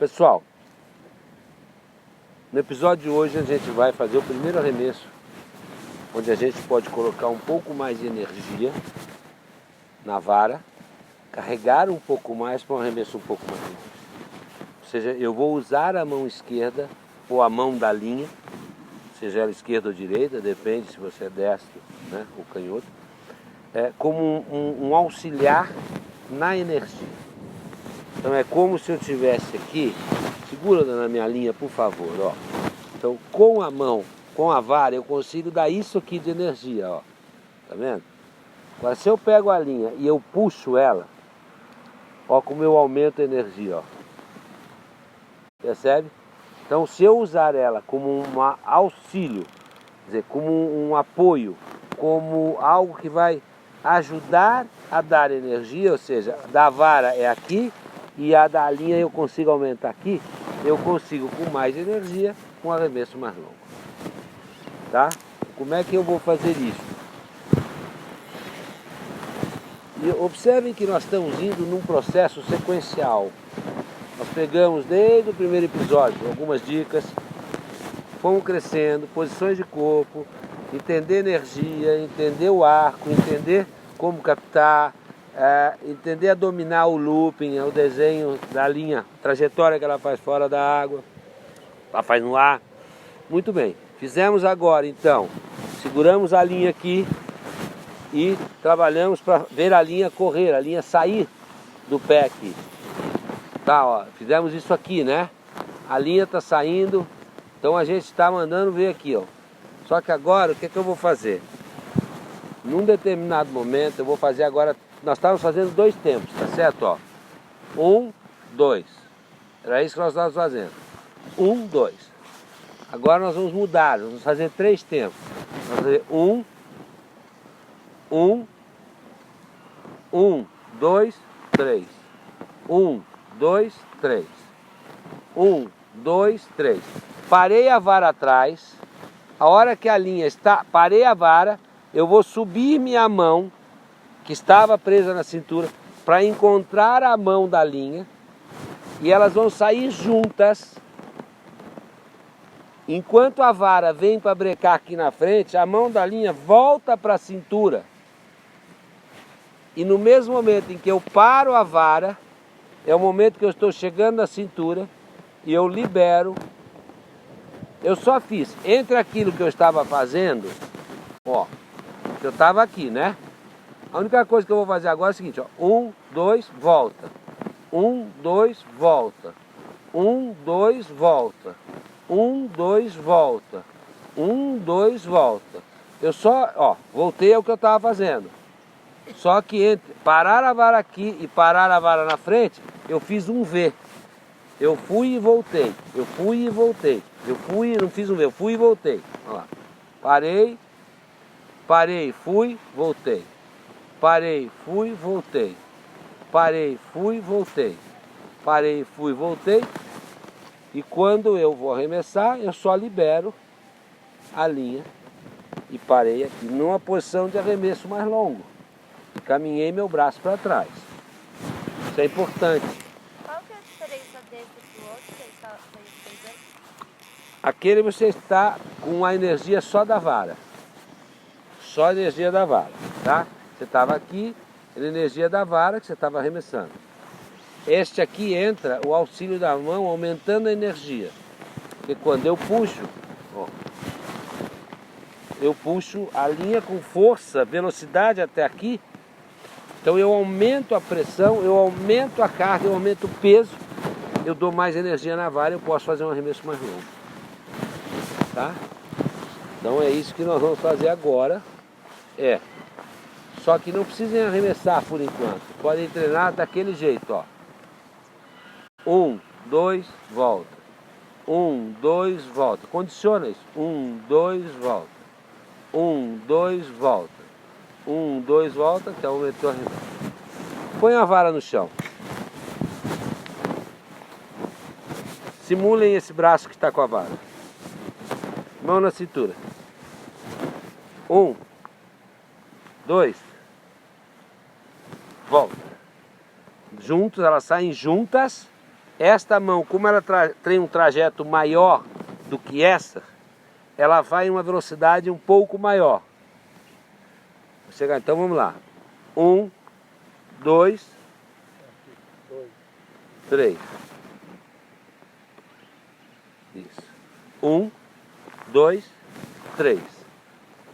Pessoal, no episódio de hoje a gente vai fazer o primeiro arremesso, onde a gente pode colocar um pouco mais de energia na vara, carregar um pouco mais para um arremesso um pouco mais longe. Ou seja, eu vou usar a mão esquerda ou a mão da linha, seja ela esquerda ou direita, depende se você é destro, né, ou canhoto, como um auxiliar na energia. Então é como se eu tivesse aqui, segura na minha linha por favor, ó. Então com a mão, com a vara eu consigo dar isso aqui de energia, ó. Tá vendo? Agora se eu pego a linha e eu puxo ela, ó como eu aumento a energia, ó. Percebe? Então se eu usar ela como um auxílio, quer dizer, como um apoio, como algo que vai ajudar a dar energia, ou seja, da vara é aqui e a da linha eu consigo aumentar aqui, eu consigo com mais energia um arremesso mais longo. Tá? Como é que eu vou fazer isso? E observem que nós estamos indo num processo sequencial. Nós pegamos desde o primeiro episódio algumas dicas, fomos crescendo, posições de corpo, entender energia, entender o arco, entender como captar, entender a dominar o looping, o desenho da linha, trajetória que ela faz fora da água, ela faz no ar. Muito bem, fizemos agora então, seguramos a linha aqui e trabalhamos para ver a linha correr, a linha sair do pé aqui. Tá, ó, fizemos isso aqui, né? A linha está saindo, então a gente está mandando ver aqui, ó. Só que agora, o que eu vou fazer? Num determinado momento, eu vou fazer agora, nós estávamos fazendo 2 tempos, tá certo? Ó? 1, 2. Era isso que nós estávamos fazendo. 1, 2. Agora nós vamos mudar, nós vamos fazer 3 tempos. Vamos fazer 1, 1, 1, 2, 3. 1, 2, 3. 1, 2, 3. Parei a vara atrás. A hora que a linha está, parei a vara, eu vou subir minha mão, que estava presa na cintura, para encontrar a mão da linha, e elas vão sair juntas. Enquanto a vara vem para brecar aqui na frente, a mão da linha volta para a cintura. E no mesmo momento em que eu paro a vara, é o momento que eu estou chegando na cintura, e eu libero. Eu só fiz entre aquilo que eu estava fazendo, ó, eu estava aqui, né? A única coisa que eu vou fazer agora é o seguinte, ó, 1, 2, volta. 1, 2, volta. 1, 2, volta. 1, 2, volta. 1, 2, volta. Eu só, ó, voltei ao que eu estava fazendo. Só que entre parar a vara aqui e parar a vara na frente, eu fiz um V. Eu fui e voltei, eu fui e voltei, eu fui, não fiz um V, eu fui e voltei. Olha lá. Parei, parei, fui, voltei. Parei, fui, voltei. Parei, fui, voltei. Parei, fui, voltei. E quando eu vou arremessar, eu só libero a linha e parei aqui numa posição de arremesso mais longo. Caminhei meu braço para trás. Isso é importante. Aquele você está com a energia só da vara. Só a energia da vara, tá? Você estava aqui, a energia da vara que você estava arremessando. Este aqui entra o auxílio da mão aumentando a energia. Porque quando eu puxo, ó, eu puxo a linha com força, velocidade até aqui. Então eu aumento a pressão, eu aumento a carga, eu aumento o peso. Eu dou mais energia na vara, eu posso fazer um arremesso mais longo. Tá? Então é isso que nós vamos fazer agora. Só que não precisem arremessar por enquanto. Podem treinar daquele jeito, ó. 1, 2, volta. 1, 2, volta. Condiciona isso. 1, 2, volta. 1, 2, volta. 1, 2, volta, que aumentou a arremesso. Põe a vara no chão. Simulem esse braço que está com a vara. Mão na cintura. 1, 2, volta. Juntos, elas saem juntas Esta mão, como ela tem um trajeto maior do que essa, ela vai em uma velocidade um pouco maior. Vou chegar, então vamos lá. 1, 2, 3. Isso. 1, 2, 3.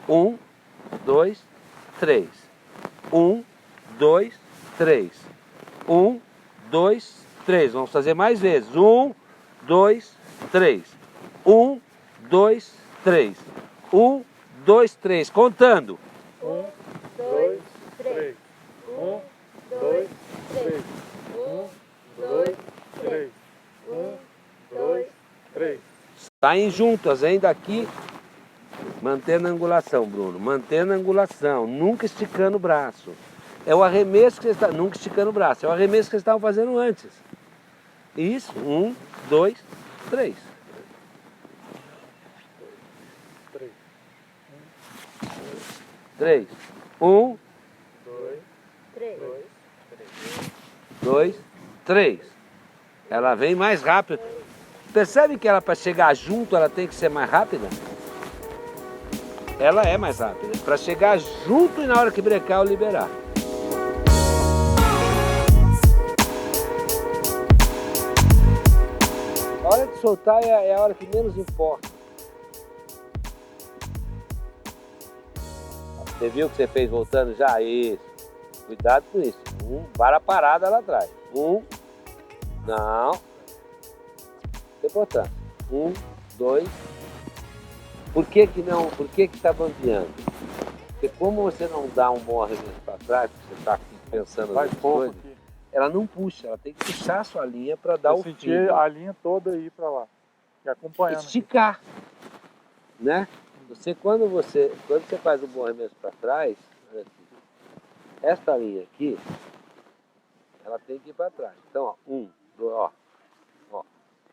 1, 2, 3. 1, 2, 3. 1, 2, 3. Vamos fazer mais vezes. 1, 2, 3. 1, 2, 3. 1, 2, 3. Contando. 1, 2, 3. 1, 2, 3. 1, 2, 3. 1, 2, 3. Saem juntas, hein? Daqui. Mantendo a angulação, Bruno. Mantendo a angulação. Nunca esticando o braço. É o arremesso que vocês estavam... Nunca esticando o braço. É o arremesso que vocês estavam fazendo antes. Isso. 1, 2, 3. 3. 1, 2, 3. Ela vem mais rápido. Percebe que ela, para chegar junto, ela tem que ser mais rápida? Ela é mais rápida. Para chegar junto e na hora que brecar, eu liberar. A hora de soltar é a hora que menos importa. Você viu o que você fez voltando já? Isso. Cuidado com isso. Vara parada lá atrás. Não. Tem importância. 1, 2. Por que que não? Por que que tá bambeando? Porque como você não dá um bom arremesso para trás, você está aqui pensando nas coisas, ela não puxa, ela tem que puxar a sua linha para dar o fio. Sentir a linha toda aí para lá. E acompanhando. Esticar. Né? Quando você faz um bom arremesso para trás, esta linha aqui, ela tem que ir para trás. Então, ó, 1, 2, ó,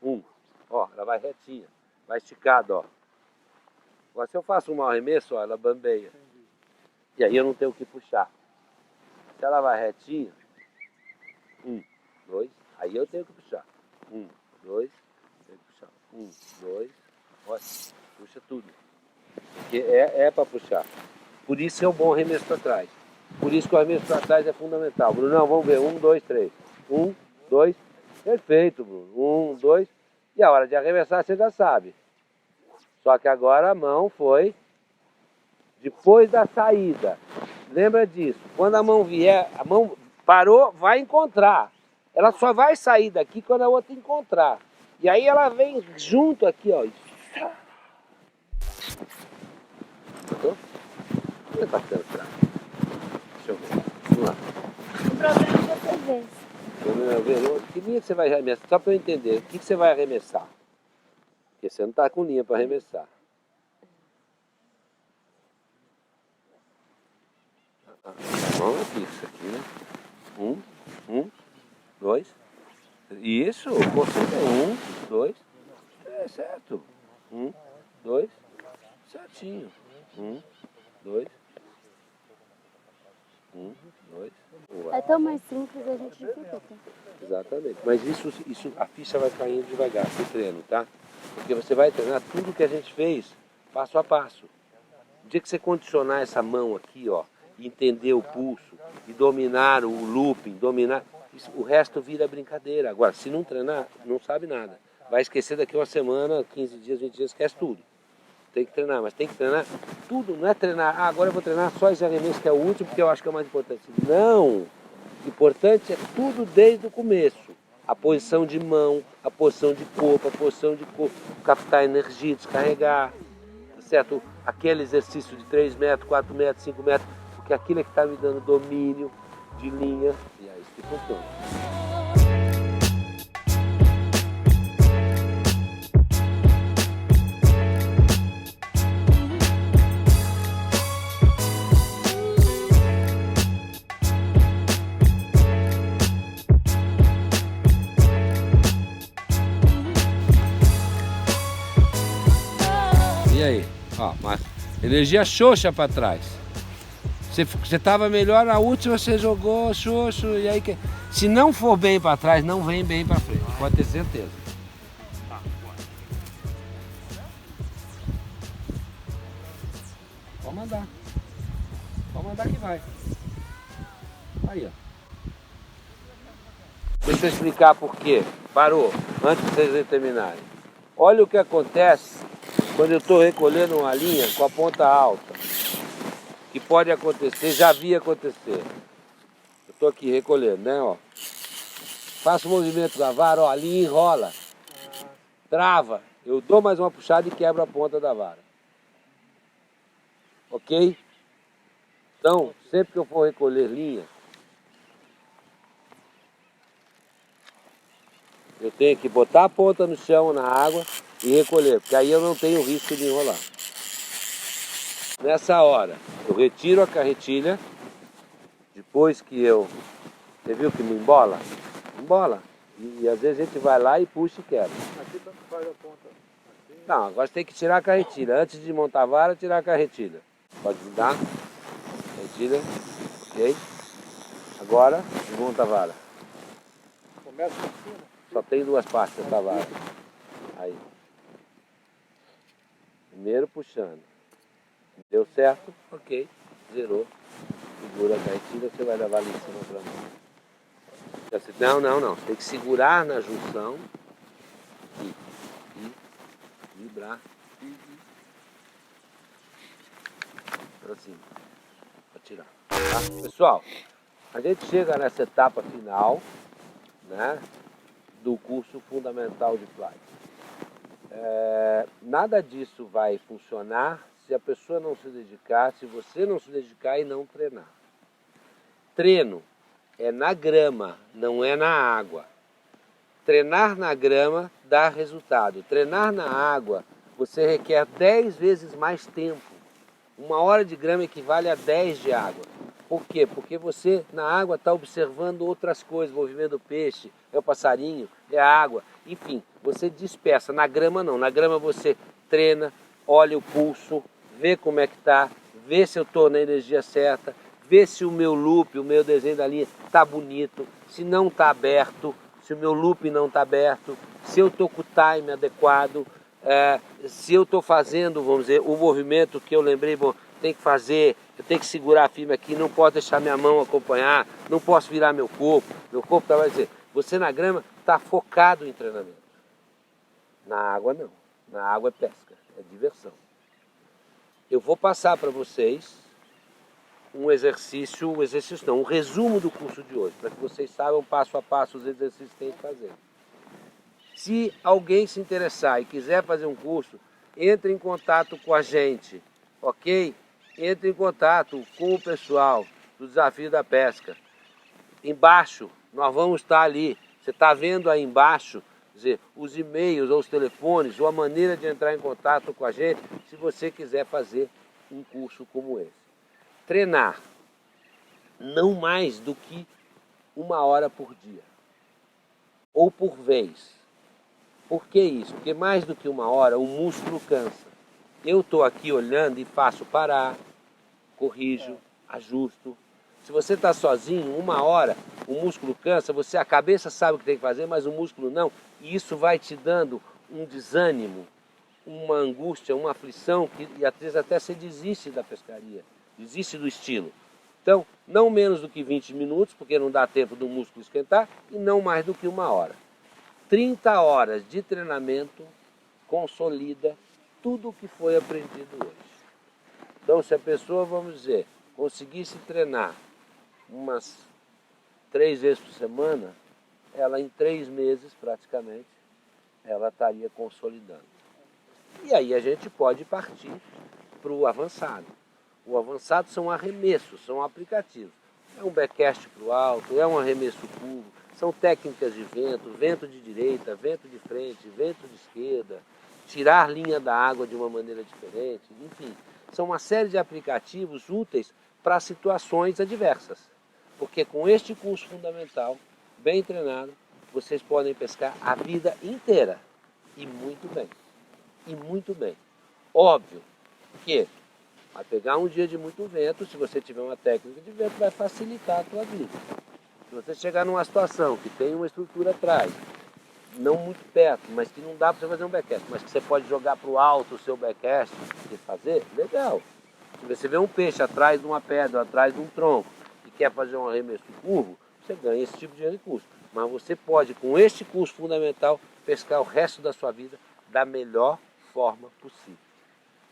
1, ó, ela vai retinha, vai esticada, ó. Agora, se eu faço um mau arremesso, ó, ela bambeia. E aí eu não tenho o que puxar. Se ela vai retinha, 1, 2, aí eu tenho que puxar. 1, 2, tenho que puxar. 1, 2, olha, puxa tudo. Porque é para puxar. Por isso é um bom arremesso para trás. Por isso que o arremesso para trás é fundamental. Bruno, vamos ver. 1, 2, 3. 1, 2. Perfeito, Bruno. 1, 2. E a hora de arremessar você já sabe. Só que agora a mão foi depois da saída. Lembra disso. Quando a mão vier, a mão parou, vai encontrar. Ela só vai sair daqui quando a outra encontrar. E aí ela vem junto aqui, ó. Notou? Não é bacana pra... Deixa eu ver. Vamos lá. O problema é você ver. Que linha que você vai arremessar? Só para eu entender. O que você vai arremessar? Porque você não está com linha para arremessar. A mão é fixa aqui, né? 1, 2. Isso, o conceito é 1, 2. É certo. 1, 2. Certinho. 1, 2. 1, 2. É tão mais simples, a gente dificulta. Exatamente. Mas isso, a ficha vai caindo devagar, com o treino, tá? Porque você vai treinar tudo que a gente fez, passo a passo. O dia que você condicionar essa mão aqui, ó, e entender o pulso, e dominar o looping, isso, o resto vira brincadeira. Agora, se não treinar, não sabe nada. Vai esquecer daqui uma semana, 15 dias, 20 dias, esquece tudo. Tem que treinar, mas tem que treinar tudo, não é treinar, agora eu vou treinar só esse arremesso que é o último, porque eu acho que é o mais importante. Não! O importante é tudo desde o começo. A posição de mão, a posição de corpo, a posição de corpo, captar energia, descarregar, certo? Aquele exercício de 3 metros, 4 metros, 5 metros, porque aquilo é que está me dando domínio de linha, e é isso que funciona. E aí, ó, mas energia xoxa para trás. Você estava melhor, na última você jogou xoxo, e aí se não for bem para trás, não vem bem para frente, pode ter certeza. Pode mandar. Pode mandar que vai. Aí, ó. Deixa eu explicar por quê. Parou, antes de vocês terminarem. Olha o que acontece quando eu estou recolhendo uma linha com a ponta alta. Que pode acontecer, já vi acontecer. Eu estou aqui recolhendo, né? Ó. Faço o movimento da vara, ó, a linha enrola. Trava. Eu dou mais uma puxada e quebro a ponta da vara. Ok? Então, sempre que eu for recolher linha, eu tenho que botar a ponta no chão, na água e recolher, porque aí eu não tenho risco de enrolar. Nessa hora, eu retiro a carretilha, depois que você viu que não embola? Embola. E às vezes a gente vai lá e puxa e quebra. Aqui tanto faz a ponta. Aqui. Não, agora você tem que tirar a carretilha. Antes de montar a vara, tirar a carretilha. Pode mudar. Carretilha. Ok. Agora, desmonta a vara. Começa por cima. Só tem duas partes dessa vara. Aí. Primeiro puxando. Deu certo? Ok. Zerou. Segura a carretilha, você vai levar ali em cima pra mão. Não. Tem que segurar na junção e vibrar. Assim. Pra tirar. Tá? Pessoal, a gente chega nessa etapa final, né, do curso fundamental de plástico. Nada disso vai funcionar se a pessoa não se dedicar, se você não se dedicar e não treinar. Treino é na grama, não é na água. Treinar na grama dá resultado. Treinar na água, você requer 10 vezes mais tempo. 1 hora de grama equivale a 10 de água. Por quê? Porque você na água está observando outras coisas, o movimento do peixe, é o passarinho, é a água, enfim, você dispersa. Na grama não, na grama você treina, olha o pulso, vê como é que está, vê se eu estou na energia certa, vê se o meu loop, o meu desenho da linha está bonito, se não está aberto, se o meu loop não está aberto, se eu estou com o time adequado, se eu estou fazendo, vamos dizer, o movimento que eu lembrei, bom, tem que fazer, eu tenho que segurar firme aqui, não posso deixar minha mão acompanhar, não posso virar meu corpo vai dizer, você na grama está focado em treinamento. Na água não, na água é pesca, é diversão. Eu vou passar para vocês um resumo do curso de hoje, para que vocês saibam passo a passo os exercícios que tem que fazer. Se alguém se interessar e quiser fazer um curso, entre em contato com a gente, ok? Entre em contato com o pessoal do Desafio da Pesca. Embaixo, nós vamos estar ali. Você está vendo aí embaixo, quer dizer, os e-mails ou os telefones, ou a maneira de entrar em contato com a gente, se você quiser fazer um curso como esse. Treinar, não mais do que 1 hora por dia, ou por vez. Por que isso? Porque mais do que 1 hora, o músculo cansa. Eu estou aqui olhando e faço parar, corrijo, ajusto. Se você está sozinho, 1 hora, o músculo cansa, a cabeça sabe o que tem que fazer, mas o músculo não. E isso vai te dando um desânimo, uma angústia, uma aflição, e às vezes até você desiste da pescaria, desiste do estilo. Então, não menos do que 20 minutos, porque não dá tempo do músculo esquentar, e não mais do que 1 hora. 30 horas de treinamento consolida tudo o que foi aprendido hoje. Então, se a pessoa, vamos dizer, conseguisse treinar umas 3 vezes por semana, ela em 3 meses, praticamente, ela estaria consolidando. E aí a gente pode partir para o avançado. O avançado são arremessos, são aplicativos. É um backcast para o alto, é um arremesso curvo, são técnicas de vento, vento de direita, vento de frente, vento de esquerda, tirar linha da água de uma maneira diferente, enfim. São uma série de aplicativos úteis para situações adversas. Porque com este curso fundamental, bem treinado, vocês podem pescar a vida inteira. E muito bem. E muito bem. Óbvio que Vai pegar um dia de muito vento, se você tiver uma técnica de vento, vai facilitar a tua vida. Se você chegar numa situação que tem uma estrutura atrás, não muito perto, mas que não dá para você fazer um backcast, mas que você pode jogar para o alto o seu backcast e fazer, legal. Se você vê um peixe atrás de uma pedra, atrás de um tronco, e quer fazer um arremesso curvo, você ganha esse tipo de recurso. Mas você pode, com este curso fundamental, pescar o resto da sua vida da melhor forma possível.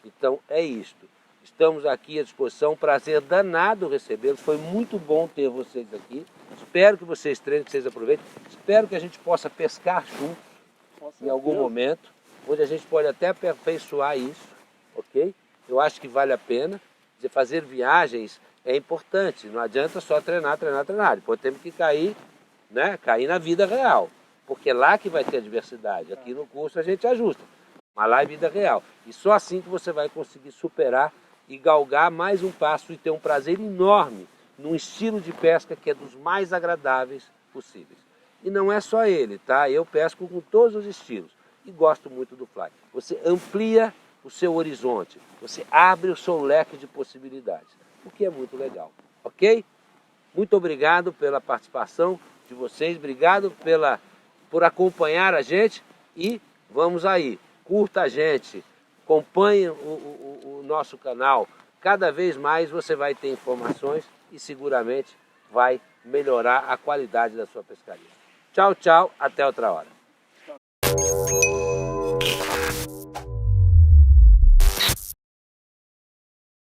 Então é isto. Estamos aqui à disposição, prazer danado recebê-los, foi muito bom ter vocês aqui. Espero que vocês treinem, que vocês aproveitem. Espero que a gente possa pescar juntos em algum momento, onde a gente pode até aperfeiçoar isso, ok? Eu acho que vale a pena. Fazer viagens é importante, não adianta só treinar. Depois temos que cair na vida real, porque é lá que vai ter a diversidade. Aqui no curso a gente ajusta, mas lá é vida real. E só assim que você vai conseguir superar e galgar mais um passo e ter um prazer enorme num estilo de pesca que é dos mais agradáveis possíveis. E não é só ele, tá? Eu pesco com todos os estilos e gosto muito do fly. Você amplia o seu horizonte, você abre o seu leque de possibilidades, o que é muito legal, ok? Muito obrigado pela participação de vocês, obrigado por acompanhar a gente e vamos aí, curta a gente, acompanhe o nosso canal, cada vez mais você vai ter informações e seguramente vai melhorar a qualidade da sua pescaria. Tchau, tchau, até outra hora.